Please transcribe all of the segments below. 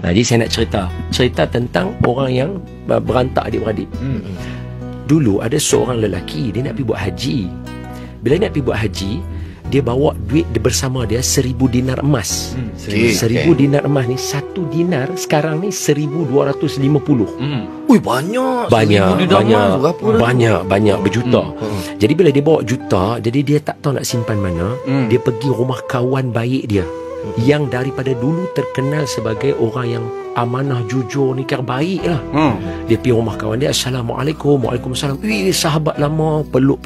Jadi saya nak cerita tentang orang yang berantak adik-beradik. Dulu ada seorang lelaki, dia nak pergi buat haji. Bila nak pergi buat haji, dia bawa duit bersama dia 1,000 dinar emas. 1,000 dinar emas ni, 1 dinar sekarang ni 1,250. Ui, banyak berjuta. Jadi bila dia bawa juta, jadi dia tak tahu nak simpan mana. Dia pergi rumah kawan baik dia yang daripada dulu terkenal sebagai orang yang amanah, jujur, nikah baik lah. Dia pergi rumah kawan dia, Assalamualaikum. Waalaikumsalam. Sahabat lama, peluk.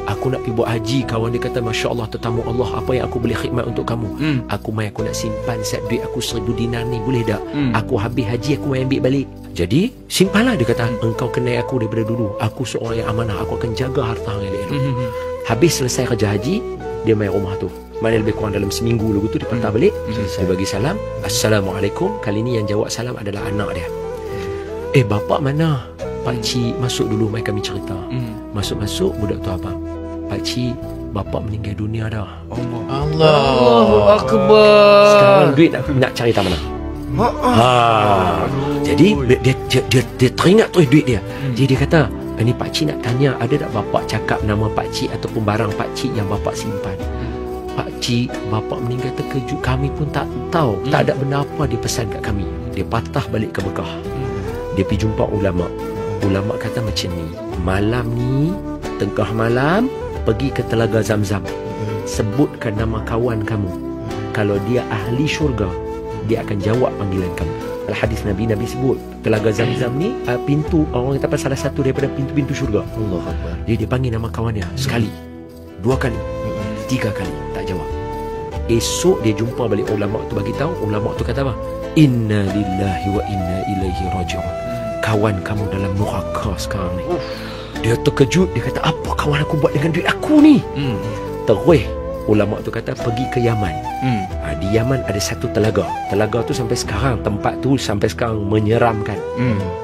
Aku nak pergi buat haji. Kawan dia kata, Masya Allah, tetamu Allah, apa yang aku boleh khidmat untuk kamu? Aku nak simpan set duit aku 1,000 dinar ni, boleh tak? Aku habis haji, aku ambil balik. Jadi simpanlah. Dia kata, engkau kenal aku daripada dulu, aku seorang yang amanah, aku akan jaga harta yang elok. Habis selesai kerja haji, dia main rumah tu. Mana lebih kurang dalam seminggu lagu tu dia patah balik. Dia bagi salam, Assalamualaikum. Kali ni yang jawab salam adalah anak dia. Bapak mana? Pakcik masuk dulu, mai kami cerita. Masuk budak tu apa? Pakcik, bapak meninggal dunia dah. Allahu Akbar. Sekarang duit nak cari tak mana? Jadi dia teringat tu duit dia. Jadi dia kata, ini pakcik nak tanya, ada tak bapak cakap nama pakcik ataupun barang pakcik yang bapak simpan? Pakcik, bapak meninggal terkejut, kami pun tak tahu. Tak ada benda apa dia pesan kat kami. Dia patah balik ke Mekah. Dia pergi jumpa ulama. Ulama kata macam ni, malam ni, tengah malam, pergi ke Telaga Zamzam. Sebutkan nama kawan kamu. Kalau dia ahli syurga, dia akan jawab panggilan kamu. Hadis Nabi sebut Telaga Zamzam ni pintu, orang kata salah satu daripada pintu-pintu syurga. Allah Akbar. Dia panggil nama kawan dia sekali, 2 kali, 3 kali, tak jawab. Esok dia jumpa balik ulama tu, bagi tahu. Ulama tu kata apa? Inna lillahi wa inna ilaihi raji'un. Kawan kamu dalam neraka sekarang ni. Dia terkejut. Dia kata, apa kawan aku buat dengan duit aku ni? Terus ulama tu kata, pergi ke Yaman. Di Yaman ada satu telaga. Telaga tu sampai sekarang, tempat tu sampai sekarang menyeramkan.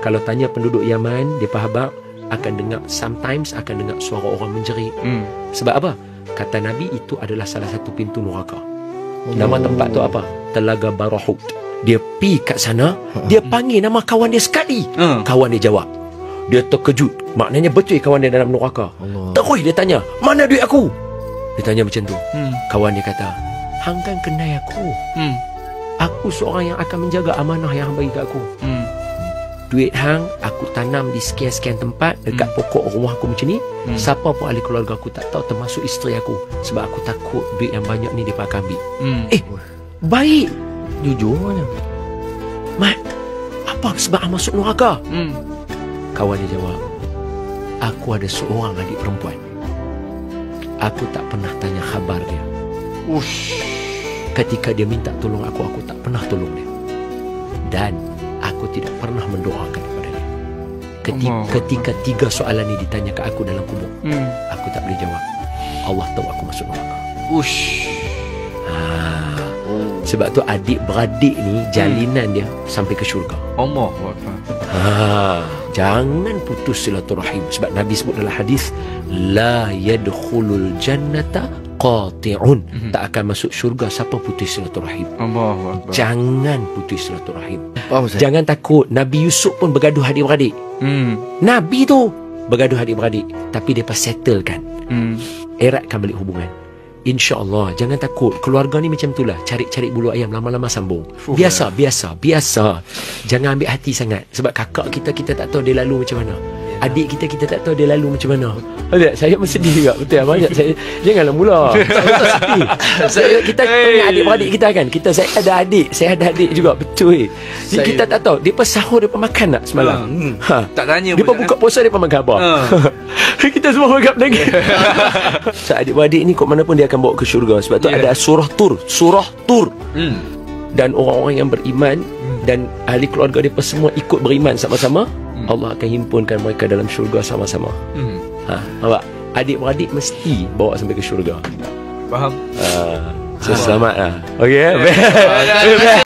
Kalau tanya penduduk Yaman, dia faham akan dengar, sometimes akan dengar suara orang menjerit. Sebab apa? Kata Nabi, itu adalah salah satu pintu neraka. Nama tempat tu apa? Telaga Barahut. Dia pergi kat sana, dia panggil nama kawan dia sekali. Kawan dia jawab. Dia terkejut. Maknanya betul kawan dia dalam neraka. Terus dia tanya, mana duit aku? Dia tanya macam tu. Kawan dia kata, hang kan kenal aku. Aku seorang yang akan menjaga amanah yang hang bagi kat aku. Duit hang aku tanam di sekian-sekian tempat dekat pokok rumah aku macam ni. Siapa pun ahli keluarga aku tak tahu, termasuk isteri aku. Sebab aku takut duit yang banyak ni dia akan ambil. Baik. Jujur mana? Mat, apa sebab hang masuk neraka? Kawan dia jawab, aku ada seorang adik perempuan. Aku tak pernah tanya khabar dia. Ketika dia minta tolong aku tak pernah tolong dia. Dan aku tidak pernah mendoakan kepada dia. Ketika 3 soalan ni ditanya ke aku dalam kubur, aku tak boleh jawab. Allah tahu aku masuk neraka. Sebab tu adik-beradik ni jalinan dia sampai ke syurga. Jangan putus silaturahim. Sebab Nabi sebut dalam hadis, la yadkhulul jannata qati'un. Tak akan masuk syurga siapa putus silaturahim. Jangan putus silaturahim. Jangan takut. Nabi Yusuf pun bergaduh adik-beradik. Nabi tu bergaduh adik-beradik, tapi dia pas settlekan, eratkan balik hubungan. InsyaAllah, jangan takut. Keluarga ni macam itulah, cari-cari bulu ayam, lama-lama sambung. Biasa. Jangan ambil hati sangat. Sebab kakak kita tak tahu dia lalu macam mana. Adik kita tak tahu dia lalu macam mana. Saya pun sedih juga. Betul, banyak saya. Janganlah mula. Saya kita punya adik-beradik kita kan. Saya ada adik juga. Betul. Jadi kita tak tahu dia pas sahur, dia pas makan tak semalam. Tak tanya. Dia pas buka puasa, dia pas makan apa. Kita semua makan lagi. So adik-beradik ni kok mana pun dia akan bawa ke syurga. Sebab tu ada surah Tur. Dan orang-orang yang beriman dan ahli keluarga dia semua ikut beriman sama-sama, Allah akan himpunkan mereka dalam syurga sama-sama. Nampak? Adik-beradik mesti bawa sampai ke syurga. Faham? So selamat lah. Okay.